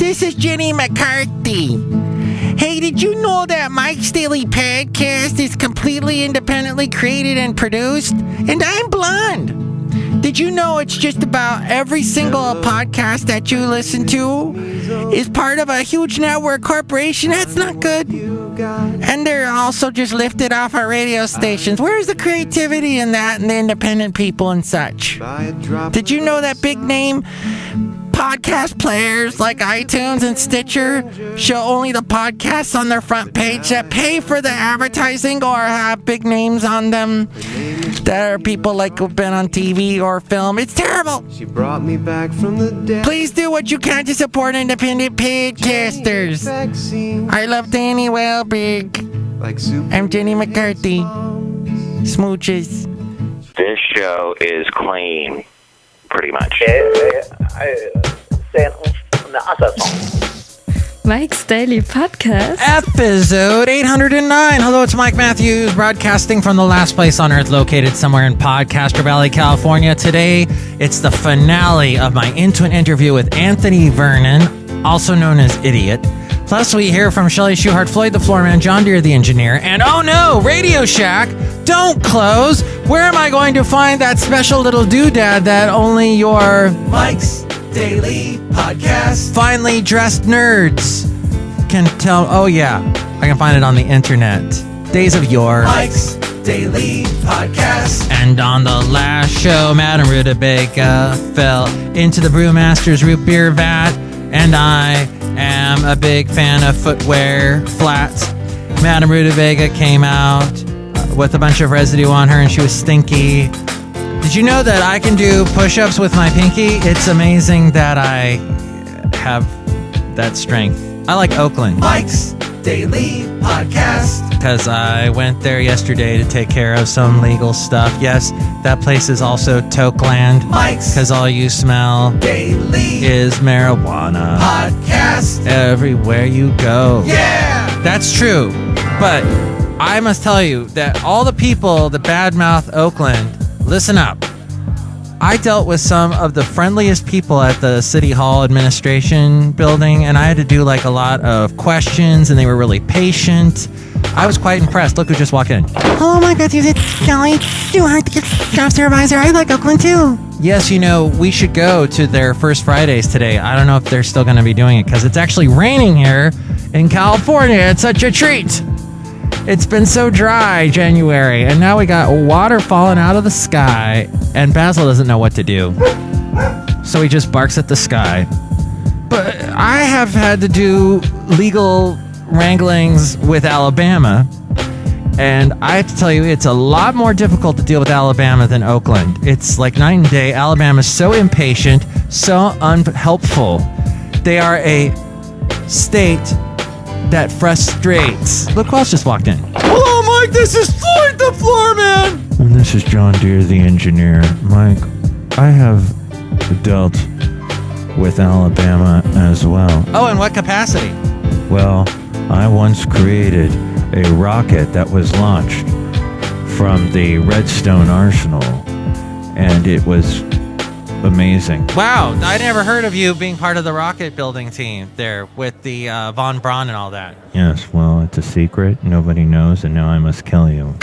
This is Jenny McCarthy. Hey, did you know that Mike's Daily Podcast is completely independently created and produced? And I'm blonde. Did you know it's just about every single podcast that you listen to is part of a huge network corporation? That's not good. And they're also just lifted off our radio stations. Where's the creativity in that and the independent people and such? Did you know that big name podcast players like iTunes and Stitcher show only the podcasts on their front page that pay for the advertising or have big names on them that are people like who've been on TV or film? It's terrible. She brought me back from the dead. Please do what you can to support independent podcasters. I love Danny Welberg. I'm Jenny McCarthy. Smooches. This show is clean, pretty much. Mike's Daily Podcast. Episode 809. Hello, it's Mike Matthews, broadcasting from the last place on earth located somewhere in Podcaster Valley, California. Today, it's the finale of my Intuit interview with Anthony Vernon, also known as Idiot. Plus, we hear from Chely Shoehart, Floyd the Floorman, John Deere the Engineer, and oh no, Radio Shack, don't close. Where am I going to find that special little doodad that only your Mike's Daily Podcast finely dressed nerds can tell? Oh yeah, I can find it on the internet. Days of yore. Mike's Daily Podcast. And on the last show, Madame Rutabaga fell into the Brewmaster's root beer vat, and I am a big fan of footwear flats. Madame Rutabaga came out with a bunch of residue on her, and she was stinky. Did you know that I can do push-ups with my pinky? It's amazing that I have that strength. I like Oakland. Mike's Daily Podcast. Because I went there yesterday to take care of some legal stuff. Yes, that place is also Tokeland. Mike's. Because all you smell daily is marijuana. Podcast. Everywhere you go. Yeah! That's true. But I must tell you that all the people that badmouth Oakland, listen up. I dealt with some of the friendliest people at the City Hall administration building, and I had to do like a lot of questions, and they were really patient. I was quite impressed. Look who just walked in. Hello, my God, it's Chely Shoehart, the job supervisor. I like Oakland too. Yes, you know, we should go to their First Fridays today. I don't know if they're still going to be doing it because it's actually raining here in California. It's such a treat. It's been so dry, January, and now we got water falling out of the sky, and Basil doesn't know what to do. So he just barks at the sky. But I have had to do legal wranglings with Alabama, and I have to tell you, it's a lot more difficult to deal with Alabama than Oakland. It's like night and day. Alabama's so impatient, so unhelpful. They are a state that frustrates. Look who else just walked in. Hello, Mike, this is Floyd the Floorman! And this is John Deere the Engineer. Mike, I have dealt with Alabama as well. Oh, in what capacity? Well, I once created a rocket that was launched from the Redstone Arsenal, and it was amazing. Wow, I never heard of you being part of the rocket building team there with the Von Braun and all that. Yes, well, it's a secret. Nobody knows, and now I must kill you.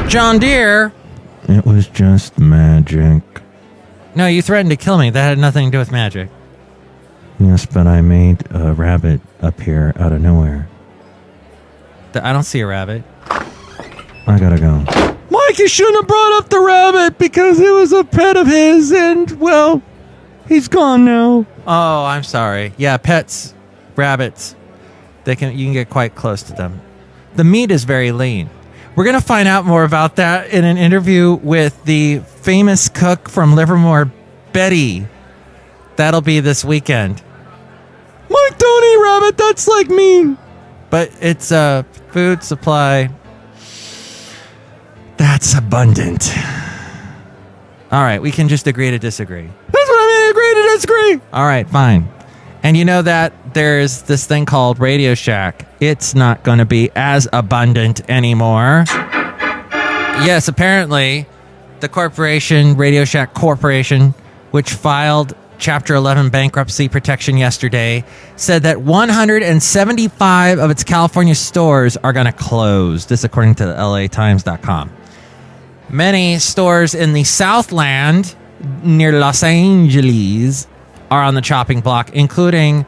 John Deere! It was just magic. No, you threatened to kill me. That had nothing to do with magic. Yes, but I made a rabbit appear out of nowhere. I don't see a rabbit. I gotta go. Mike, you shouldn't have brought up the rabbit because it was a pet of his, and, well, he's gone now. Oh, I'm sorry. Yeah, pets, rabbits, you can get quite close to them. The meat is very lean. We're going to find out more about that in an interview with the famous cook from Livermore, Betty. That'll be this weekend. Mike, don't eat rabbit. That's like mean. But it's a food supply that's abundant. All right, we can just agree to disagree. That's what I mean, agree to disagree. All right, fine. And you know that there's this thing called Radio Shack. It's not going to be as abundant anymore. Yes, apparently, the corporation, Radio Shack Corporation, which filed Chapter 11 bankruptcy protection yesterday, said that 175 of its California stores are going to close. This according to LATimes.com. Many stores in the Southland near Los Angeles are on the chopping block, including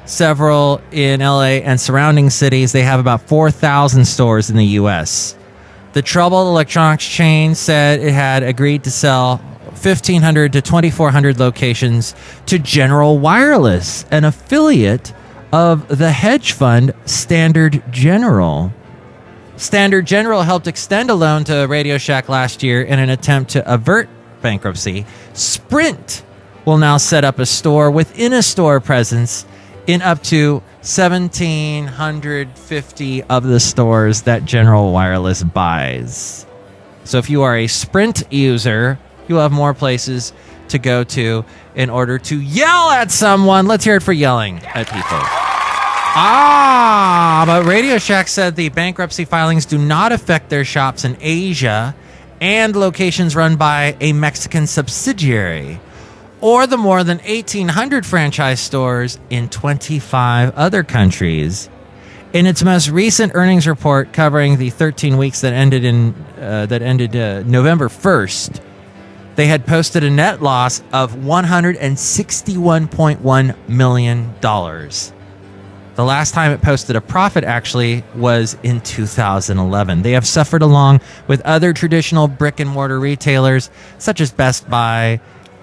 several in LA and surrounding cities. They have about 4,000 stores in the U.S. The troubled electronics chain said it had agreed to sell 1,500 to 2,400 locations to General Wireless, an affiliate of the hedge fund Standard General. Standard General helped extend a loan to Radio Shack last year in an attempt to avert bankruptcy. Sprint will now set up a store within a store presence in up to 1,750 of the stores that General Wireless buys. So if you are a Sprint user, you'll have more places to go to in order to yell at someone. Let's hear it for yelling at people. But Radio Shack said the bankruptcy filings do not affect their shops in Asia and locations run by a Mexican subsidiary, or the more than 1,800 franchise stores in 25 other countries. In its most recent earnings report covering the 13 weeks that ended November 1st, they had posted a net loss of $161.1 million. The last time it posted a profit actually was in 2011. They have suffered along with other traditional brick and mortar retailers such as Best Buy.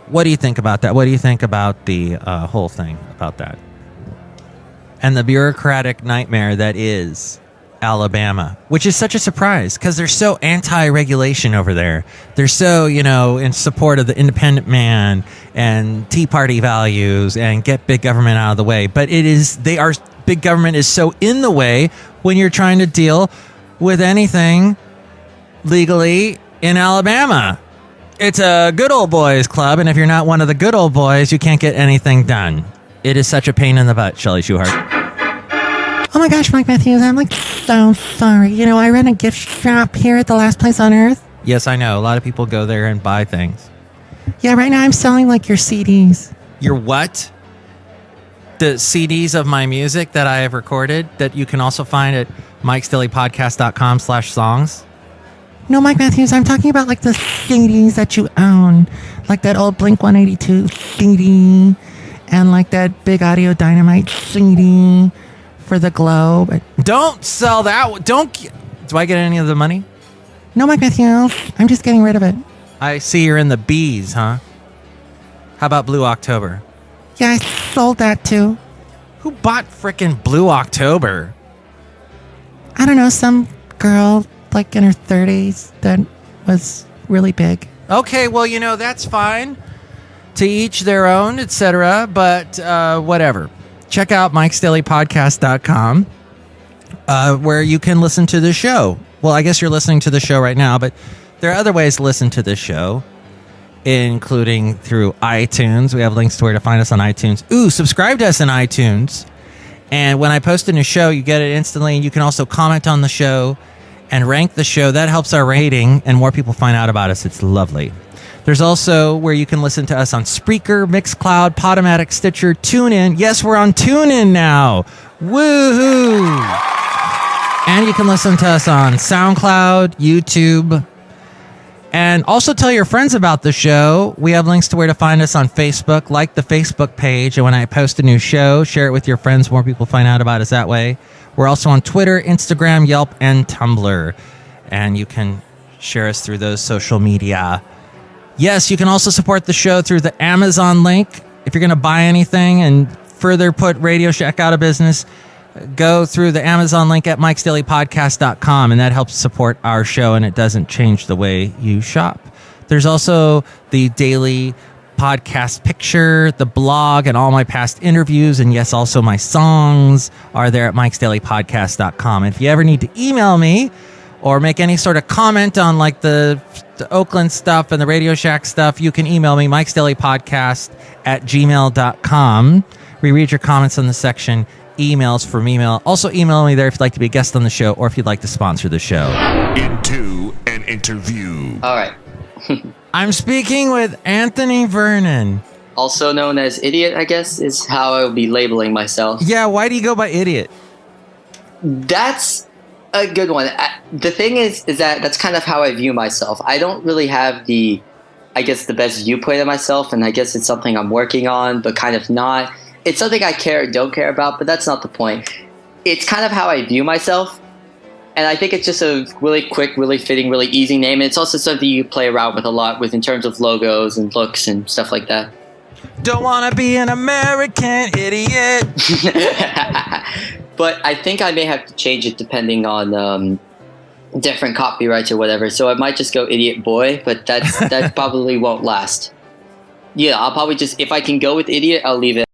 What do you think about that? What do you think about the whole thing about that? And the bureaucratic nightmare that is Alabama, which is such a surprise because they're so anti-regulation over there. They're so, in support of the independent man and Tea Party values and get big government out of the way. But big government is so in the way when you're trying to deal with anything legally in Alabama. It's a good old boys club, and if you're not one of the good old boys, you can't get anything done. It is such a pain in the butt, Chely Shoehart. Oh my gosh, Mike Matthews, I'm so sorry. I run a gift shop here at the Last Place on Earth. Yes, I know. A lot of people go there and buy things. Yeah, right now I'm selling your CDs. Your what? The CDs of my music that I have recorded that you can also find at mikesdailypodcast.com/songs. No, Mike Matthews, I'm talking about the CDs that you own. Like that old Blink-182 CD and that Big Audio Dynamite CD for the Globe. Don't sell that. Do I get any of the money? No, Mike Matthews, I'm just getting rid of it. I see you're in the bees, huh? How about Blue October? Yeah, I sold that too. Who bought frickin' Blue October? I don't know, some girl in her 30s that was really big. Okay, well, that's fine. To each their own, etc. But whatever. Check out mikesdailypodcast.com where you can listen to the show. Well, I guess you're listening to the show right now, but there are other ways to listen to this show, including through iTunes. We have links to where to find us on iTunes. Subscribe to us in iTunes. And when I post a new show, you get it instantly. You can also comment on the show and rank the show. That helps our rating, and more people find out about us. It's lovely. There's also where you can listen to us on Spreaker, Mixcloud, Podomatic, Stitcher, TuneIn. Yes, we're on TuneIn now. Woohoo! And you can listen to us on SoundCloud, YouTube. And also tell your friends about the show. We have links to where to find us on Facebook. Like the Facebook page. And when I post a new show, share it with your friends. More people find out about us that way. We're also on Twitter, Instagram, Yelp, and Tumblr. And you can share us through those social media. Yes, you can also support the show through the Amazon link. If you're going to buy anything and further put Radio Shack out of business, go through the Amazon link at mikesdailypodcast.com, and that helps support our show, and it doesn't change the way you shop. There's also the daily podcast picture, the blog, and all my past interviews, and yes, also my songs are there at mikesdailypodcast.com. And if you ever need to email me or make any sort of comment on the Oakland stuff and the Radio Shack stuff, you can email me, mikesdailypodcast@gmail.com. We read your comments on the section emails from email. Also email me there if you'd like to be a guest on the show or if you'd like to sponsor the show. Into an interview. All right. I'm speaking with Anthony Vernon. also known as idiot, I guess, is how I would be labeling myself. Yeah, why do you go by idiot? That's a good one. The thing is that that's kind of how I view myself. I don't really have the best viewpoint of myself, and I guess it's something I'm working on, but kind of not. It's something I care or don't care about, but that's not the point. It's kind of how I view myself, and I think it's just a really quick, really fitting, really easy name, and it's also something you play around with a lot with in terms of logos and looks and stuff like that. Don't want to be an American idiot. But I think I may have to change it depending on different copyrights or whatever. So I might just go idiot boy, but that probably won't last. Yeah, I'll probably just, if I can go with idiot, I'll leave it.